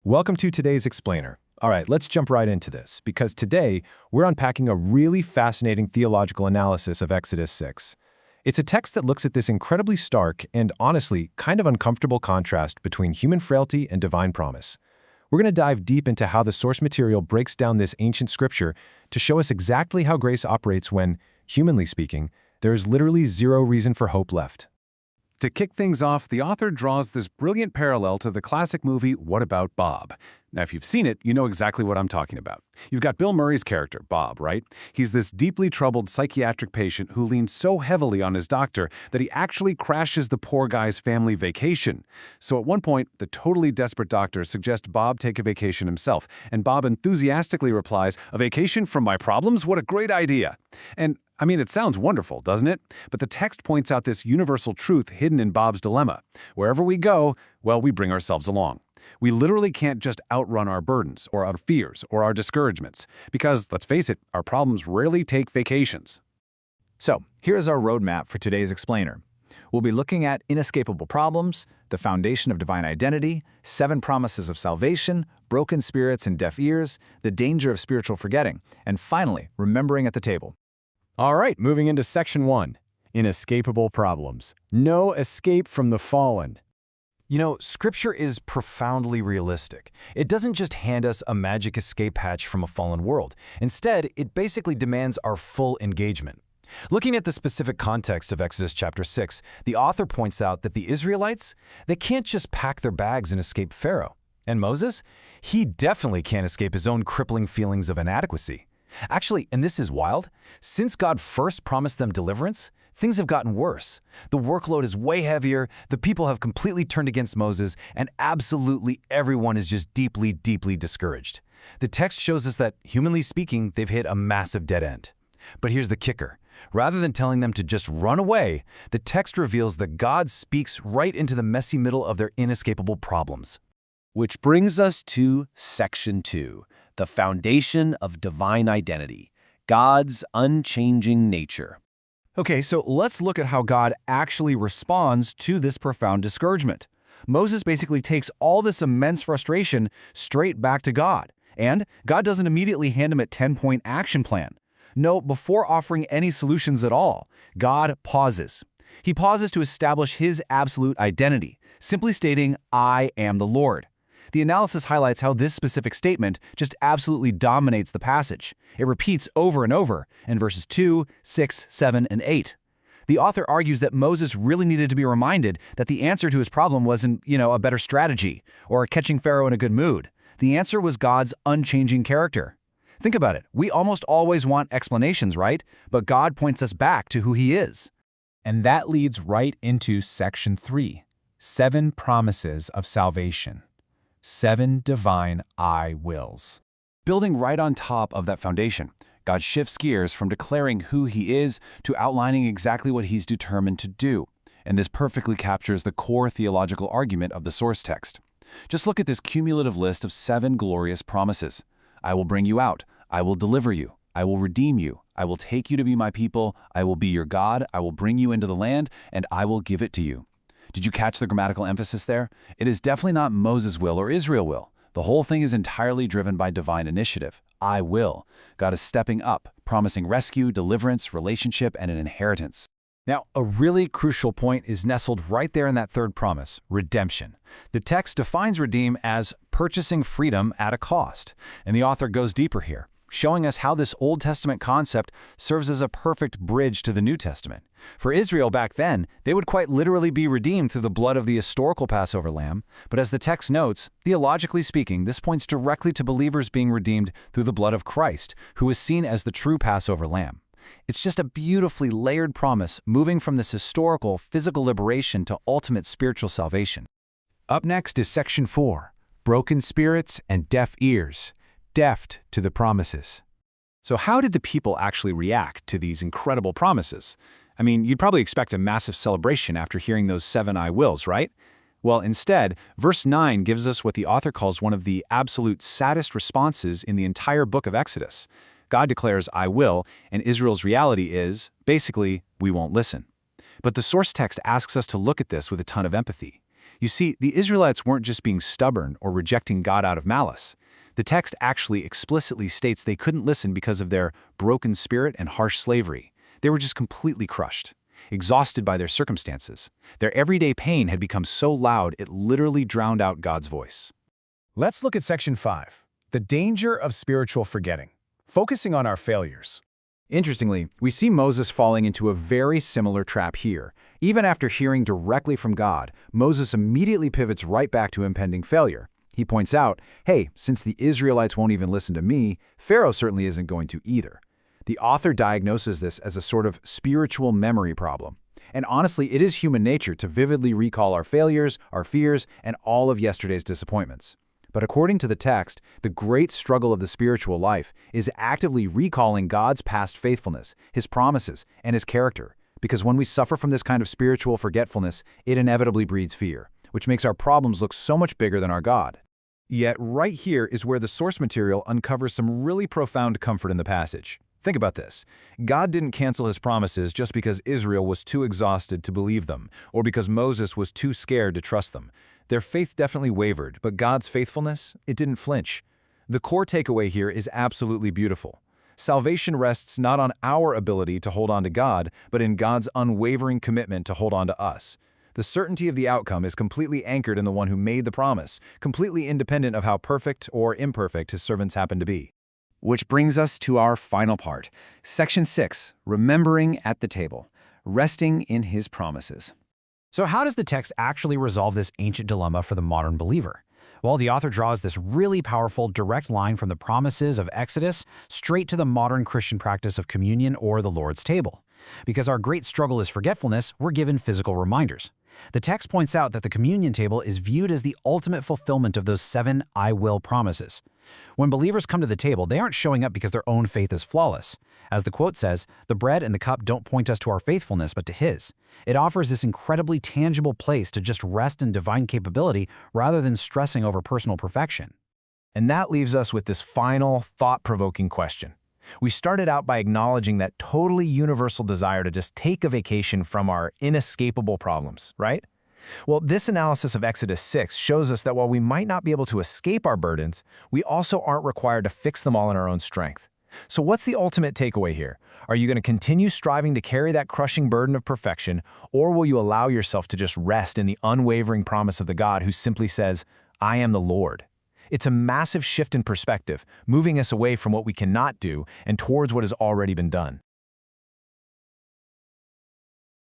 Welcome to today's Explainer. All right, let's jump right into this, because today we're unpacking a really fascinating theological analysis of Exodus 6. It's a text that looks at this incredibly stark and, honestly, kind of uncomfortable contrast between human frailty and divine promise. We're going to dive deep into how the source material breaks down this ancient scripture to show us exactly how grace operates when, humanly speaking, there is literally zero reason for hope left. To kick things off, the author draws this brilliant parallel to the classic movie What About Bob? Now, if you've seen it, you know exactly what I'm talking about. You've got Bill Murray's character, Bob, right? He's this deeply troubled psychiatric patient who leans so heavily on his doctor that he actually crashes the poor guy's family vacation. So at one point, the totally desperate doctor suggests Bob take a vacation himself, and Bob enthusiastically replies, "A vacation from my problems? What a great idea!" And it sounds wonderful, doesn't it? But the text points out this universal truth hidden in Bob's dilemma. Wherever we go, well, we bring ourselves along. We literally can't just outrun our burdens, or our fears, or our discouragements. Because, let's face it, our problems rarely take vacations. So, here's our roadmap for today's Explainer. We'll be looking at inescapable problems, the foundation of divine identity, 7 promises of salvation, broken spirits and deaf ears, the danger of spiritual forgetting, and finally, remembering at the table. All right, moving into Section 1. Inescapable problems. No escape from the fallen. You know, Scripture is profoundly realistic. It doesn't just hand us a magic escape hatch from a fallen world. Instead, it basically demands our full engagement. Looking at the specific context of Exodus chapter 6, the author points out that the Israelites, they can't just pack their bags and escape Pharaoh. And Moses? He definitely can't escape his own crippling feelings of inadequacy. Actually, and this is wild, since God first promised them deliverance, things have gotten worse. The workload is way heavier, the people have completely turned against Moses, and absolutely everyone is just deeply, deeply discouraged. The text shows us that, humanly speaking, they've hit a massive dead end. But here's the kicker. Rather than telling them to just run away, the text reveals that God speaks right into the messy middle of their inescapable problems. Which brings us to Section 2. The foundation of divine identity, God's unchanging nature. Okay, so let's look at how God actually responds to this profound discouragement. Moses basically takes all this immense frustration straight back to God, and God doesn't immediately hand him a 10-point action plan. No, before offering any solutions at all, God pauses. He pauses to establish his absolute identity, simply stating, "I am the Lord." The analysis highlights how this specific statement just absolutely dominates the passage. It repeats over and over in verses 2, 6, 7, and 8. The author argues that Moses really needed to be reminded that the answer to his problem wasn't, a better strategy or catching Pharaoh in a good mood. The answer was God's unchanging character. Think about it. We almost always want explanations, right? But God points us back to who he is. And that leads right into Section 3, 7 promises of salvation. 7 divine I wills. Building right on top of that foundation, God shifts gears from declaring who he is to outlining exactly what he's determined to do. And this perfectly captures the core theological argument of the source text. Just look at this cumulative list of 7 glorious promises. I will bring you out. I will deliver you. I will redeem you. I will take you to be my people. I will be your God. I will bring you into the land, and I will give it to you. Did you catch the grammatical emphasis there? It is definitely not Moses' will or Israel will. The whole thing is entirely driven by divine initiative. I will. God is stepping up, promising rescue, deliverance, relationship, and an inheritance. Now, a really crucial point is nestled right there in that third promise, redemption. The text defines redeem as purchasing freedom at a cost, and the author goes deeper here, showing us how this Old Testament concept serves as a perfect bridge to the New Testament. For Israel back then, they would quite literally be redeemed through the blood of the historical Passover lamb, but as the text notes, theologically speaking, this points directly to believers being redeemed through the blood of Christ, who is seen as the true Passover lamb. It's just a beautifully layered promise moving from this historical, physical liberation to ultimate spiritual salvation. Up next is Section 4, broken spirits and deaf ears. Deft to the promises. So how did the people actually react to these incredible promises? You'd probably expect a massive celebration after hearing those 7 I wills, right? Well, instead, verse 9 gives us what the author calls one of the absolute saddest responses in the entire book of Exodus. God declares, "I will," and Israel's reality is, basically, we won't listen. But the source text asks us to look at this with a ton of empathy. You see, the Israelites weren't just being stubborn or rejecting God out of malice. The text actually explicitly states they couldn't listen because of their broken spirit and harsh slavery. They were just completely crushed, exhausted by their circumstances. Their everyday pain had become so loud it literally drowned out God's voice. Let's look at Section 5, the danger of spiritual forgetting, focusing on our failures. Interestingly, we see Moses falling into a very similar trap here. Even after hearing directly from God, Moses immediately pivots right back to impending failure. He points out, hey, since the Israelites won't even listen to me, Pharaoh certainly isn't going to either. The author diagnoses this as a sort of spiritual memory problem. And honestly, it is human nature to vividly recall our failures, our fears, and all of yesterday's disappointments. But according to the text, the great struggle of the spiritual life is actively recalling God's past faithfulness, His promises, and His character. Because when we suffer from this kind of spiritual forgetfulness, it inevitably breeds fear, which makes our problems look so much bigger than our God. Yet right here is where the source material uncovers some really profound comfort in the passage. Think about this. God didn't cancel His promises just because Israel was too exhausted to believe them, or because Moses was too scared to trust them. Their faith definitely wavered, but God's faithfulness, it didn't flinch. The core takeaway here is absolutely beautiful. Salvation rests not on our ability to hold on to God, but in God's unwavering commitment to hold on to us. The certainty of the outcome is completely anchored in the one who made the promise, completely independent of how perfect or imperfect His servants happen to be. Which brings us to our final part, Section 6, Remembering at the Table, Resting in His Promises. So how does the text actually resolve this ancient dilemma for the modern believer? Well, the author draws this really powerful direct line from the promises of Exodus straight to the modern Christian practice of communion or the Lord's table. Because our great struggle is forgetfulness, we're given physical reminders. The text points out that the communion table is viewed as the ultimate fulfillment of those 7 I will promises. When believers come to the table, they aren't showing up because their own faith is flawless. As the quote says, the bread and the cup don't point us to our faithfulness, but to His. It offers this incredibly tangible place to just rest in divine capability rather than stressing over personal perfection. And that leaves us with this final, thought-provoking question. We started out by acknowledging that totally universal desire to just take a vacation from our inescapable problems, right? Well, this analysis of Exodus 6 shows us that while we might not be able to escape our burdens, we also aren't required to fix them all in our own strength. So what's the ultimate takeaway here? Are you going to continue striving to carry that crushing burden of perfection, or will you allow yourself to just rest in the unwavering promise of the God who simply says, I am the Lord? It's a massive shift in perspective, moving us away from what we cannot do and towards what has already been done.